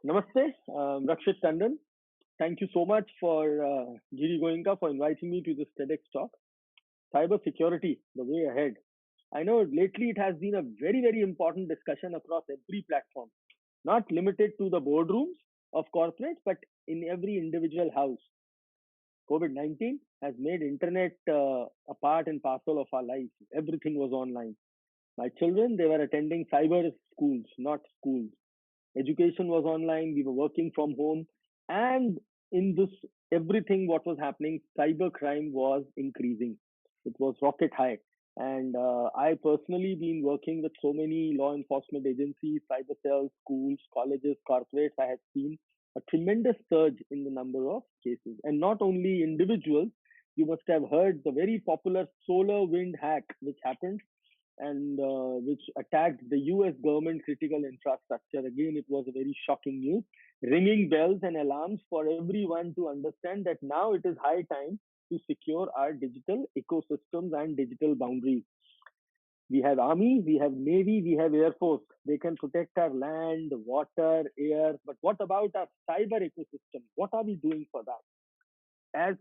Namaste, Rakshit Tandon. Thank you so much for Giri Goenka for inviting me to this TEDx talk. Cyber security, the way ahead. I know lately it has been a very important discussion across every platform, not limited to the boardrooms of corporates, but in every individual house. COVID-19 has made internet a part and parcel of our lives. Everything was online. My children, they were attending cyber schools, not schools. Education was online, we were working from home, and in this everything what was happening, cyber crime was increasing. It was rocket high. And I personally been working with so many law enforcement agencies, cyber cells, schools, colleges, corporates. I have seen a tremendous surge in the number of cases, and not only individuals. You must have heard the very popular solar wind hack which happened and which attacked the US government critical infrastructure. Again, it was a very shocking news, ringing bells and alarms for everyone to understand that now it is high time to secure our digital ecosystems and digital boundaries. We have army, we have navy, we have air force. They can protect our land, water, air. But what about our cyber ecosystem? What are we doing for that? As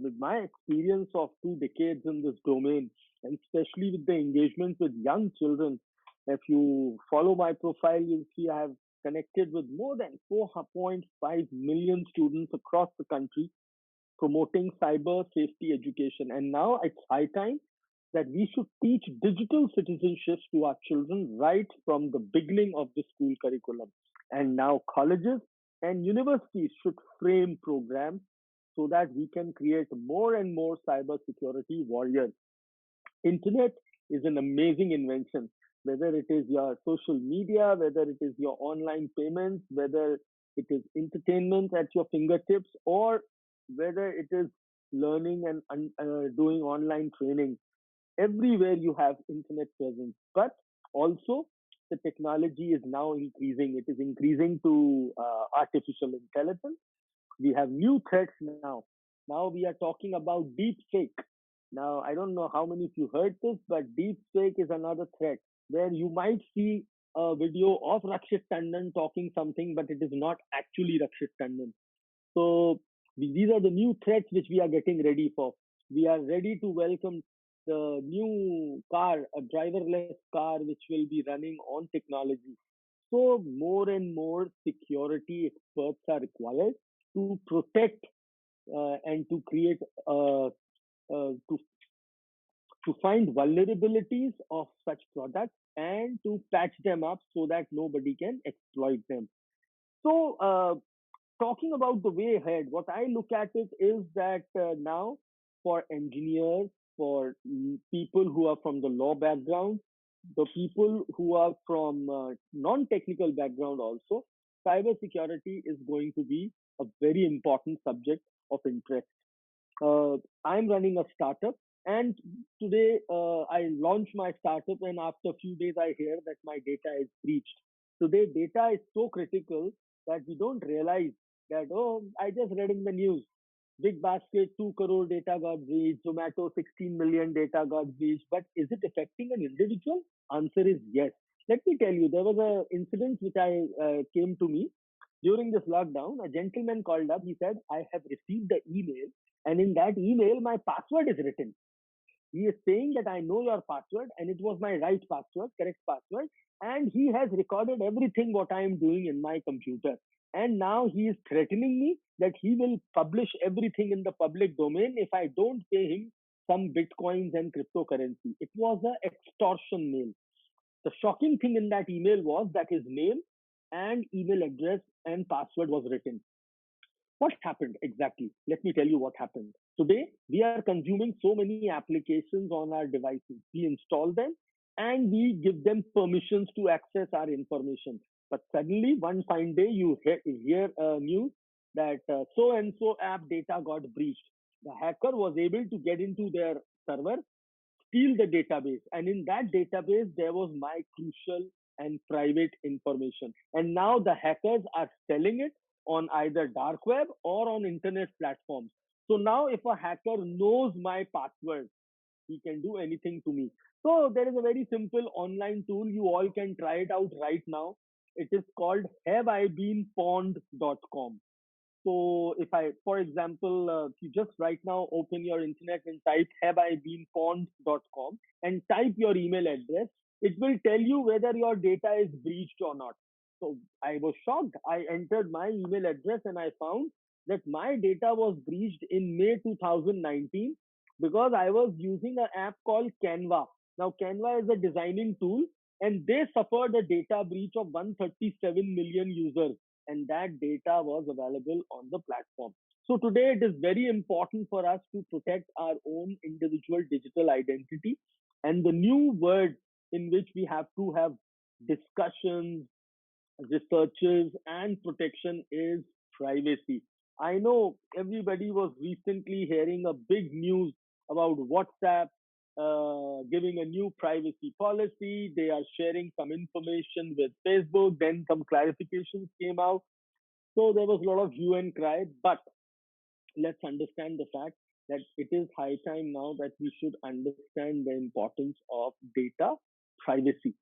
with my experience of 2 decades in this domain, and especially with the engagement with young children, if you follow my profile, you'll see I have connected with more than 4.5 million students across the country promoting cyber safety education. And now it's high time that we should teach digital citizenship to our children right from the beginning of the school curriculum. And now colleges and universities should frame programs so that we can create more and more cyber security warriors. Internet is an amazing invention, whether it is your social media, whether it is your online payments, whether it is entertainment at your fingertips, or whether it is learning and doing online training. Everywhere you have internet presence, but also the technology is now increasing. It is increasing to artificial intelligence. We have new threats now. Now we are talking about deep fake. Now I don't know how many of you heard this, but deep fake is another threat where you might see a video of Rakshit Tandon talking something, but it is not actually Rakshit Tandon. So these are the new threats which we are getting ready for. We are ready to welcome the new car, a driverless car, which will be running on technology. So more and more security experts are required to protect and to create to find vulnerabilities of such products and to patch them up so that nobody can exploit them. So talking about the way ahead, what I look at it is that now for engineers, for people who are from the law background, the people who are from non-technical background also, cybersecurity is going to be a very important subject of interest. uh, I'm running a startup, and today I launched my startup, and after a few days, I hear that my data is breached. Today, data is so critical that we don't realize that, oh, I just read in the news. Big Basket, 2 crore data got breached. Zomato, 16 million data got breached. But is it affecting an individual? Answer is yes. Let me tell you, there was an incident which I came to me during this lockdown. A gentleman called up. He said, I have received the email, and in that email, my password is written. He is saying that I know your password, and it was my right password, correct password, and he has recorded everything what I am doing in my computer. And now he is threatening me that he will publish everything in the public domain if I don't pay him some bitcoins and cryptocurrency. It was a extortion mail. The shocking thing in that email was that his name and email address and password was written. What happened exactly? Let me tell you what happened. Today, we are consuming so many applications on our devices. We install them and we give them permissions to access our information. But suddenly, one fine day, you hear news that so and so app data got breached. The hacker was able to get into their server, steal the database, and in that database, there was my crucial and private information. And now the hackers are selling it on either dark web or on internet platforms. So now if a hacker knows my password, he can do anything to me. So there is a very simple online tool. You all can try it out right now. It is called haveibeenpawned.com. So if I, for example, if you just right now open your internet and type haveibeenpawned.com and type your email address, it will tell you whether your data is breached or not. So I was shocked. I entered my email address and I found that my data was breached in May 2019 because I was using an app called Canva. Now Canva is a designing tool and they suffered a data breach of 137 million users, and that data was available on the platform. So today it is very important for us to protect our own individual digital identity. And the new word in which we have to have discussions, researches, and protection is privacy. I know everybody was recently hearing a big news about WhatsApp giving a new privacy policy. They are sharing some information with Facebook. Then some clarifications came out. So there was a lot of hue and cry. But let's understand the fact that it is high time now that we should understand the importance of data privacy.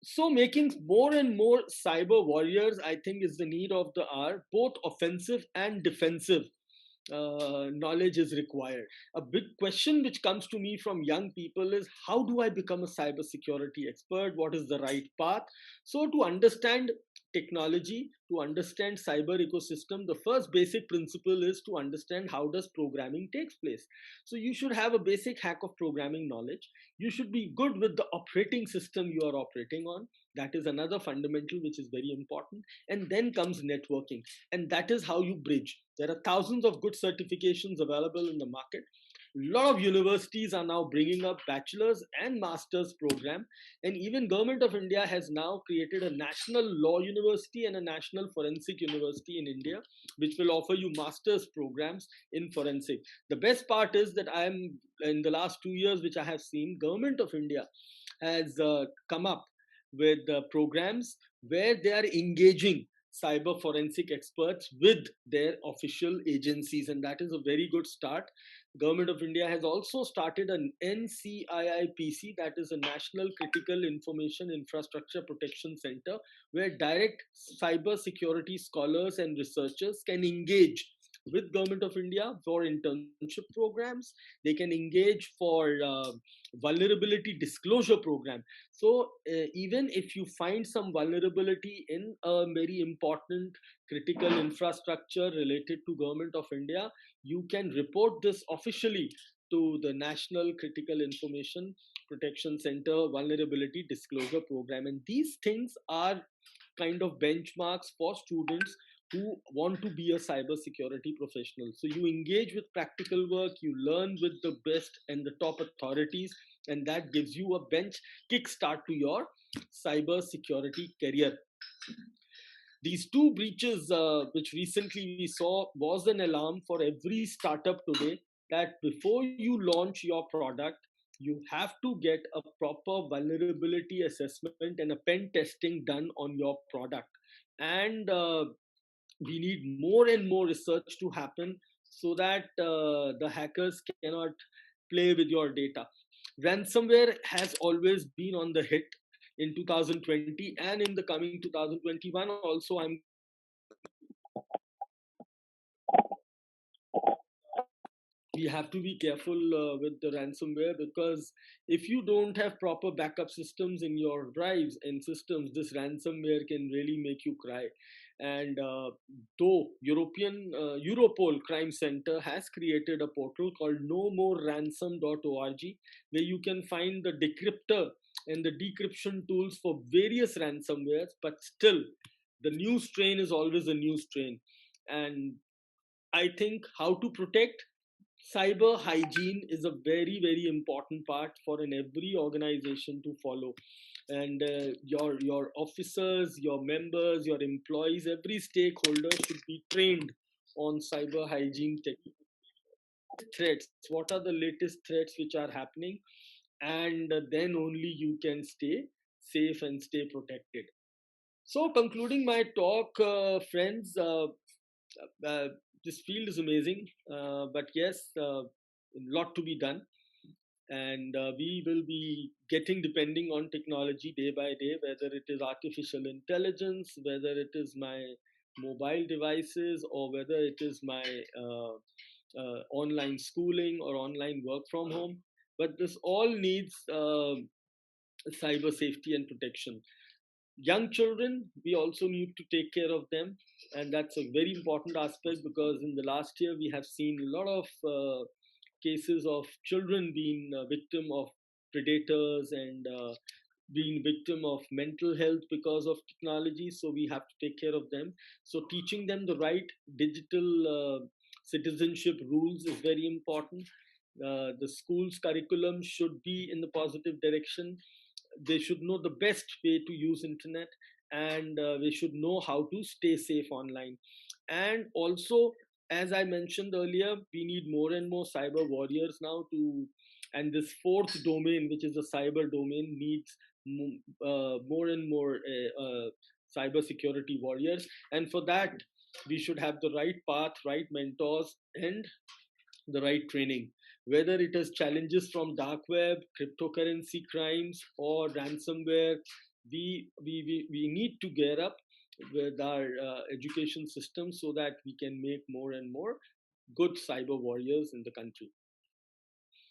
So, making more and more cyber warriors, I think, is the need of the hour. Both offensive and defensive knowledge is required. A big question which comes to me from young people is, how do I become a cybersecurity expert? What is the right path? So, to understand technology, to understand cyber ecosystem, the first basic principle is to understand how does programming takes place. So you should have a basic hack of programming knowledge. You should be good with the operating system you are operating on. That is another fundamental which is very important. And then comes networking, and that is how you bridge. There are thousands of good certifications available in the market. A lot of universities are now bringing up bachelor's and master's program, and even government of India has now created a national law university and a national forensic university in India, which will offer you master's programs in forensic. The best part is that I am, in the last 2 years which I have seen, government of India has come up with programs where they are engaging cyber forensic experts with their official agencies, and that is a very good start. Government of India has also started an NCIIPC, that is a National Critical Information Infrastructure Protection Center, where direct cyber security scholars and researchers can engage with Government of India for internship programs. They can engage for vulnerability disclosure program. So even if you find some vulnerability in a very important critical infrastructure related to Government of India, you can report this officially to the National Critical Information Protection Center Vulnerability Disclosure Program. And these things are kind of benchmarks for students who want to be a cyber security professional. So you engage with practical work, you learn with the best and the top authorities, and that gives you a bench kickstart to your cyber security career. These two breaches, which recently we saw, was an alarm for every startup today that before you launch your product, you have to get a proper vulnerability assessment and a pen testing done on your product. And we need more and more research to happen so that the hackers cannot play with your data. Ransomware has always been on the hit in 2020, and in the coming 2021 also. I'm We have to be careful with the ransomware, because if you don't have proper backup systems in your drives and systems, this ransomware can really make you cry. And though Europol Crime Center has created a portal called nomoreransom.org, where you can find the decryptor and the decryption tools for various ransomwares, but still the new strain is always a new strain. And I think how to protect cyber hygiene is a very, very important part for an every organization to follow. And your officers, your members, your employees, every stakeholder should be trained on cyber hygiene threats. What are the latest threats which are happening? And then only you can stay safe and stay protected. So concluding my talk, friends, uh, this field is amazing, but yes, a lot to be done. and we will be getting depending on technology day by day, whether it is artificial intelligence, whether it is my mobile devices, or whether it is my online schooling or online work from home. But this all needs cyber safety and protection. Young children, we also need to take care of them, and that's a very important aspect, because in the last year we have seen a lot of cases of children being victim of predators, and being victim of mental health because of technology. So we have to take care of them. So teaching them the right digital citizenship rules is very important. The school's curriculum should be in the positive direction. They should know the best way to use internet, and they should know how to stay safe online. And also, as I mentioned earlier, we need more and more cyber warriors now to, and this fourth domain, which is the cyber domain, needs more and more cyber security warriors. And for that, we should have the right path, right mentors, and the right training. Whether it is challenges from dark web, cryptocurrency crimes, or ransomware, we need to gear up with our education system so that we can make more and more good cyber warriors in the country.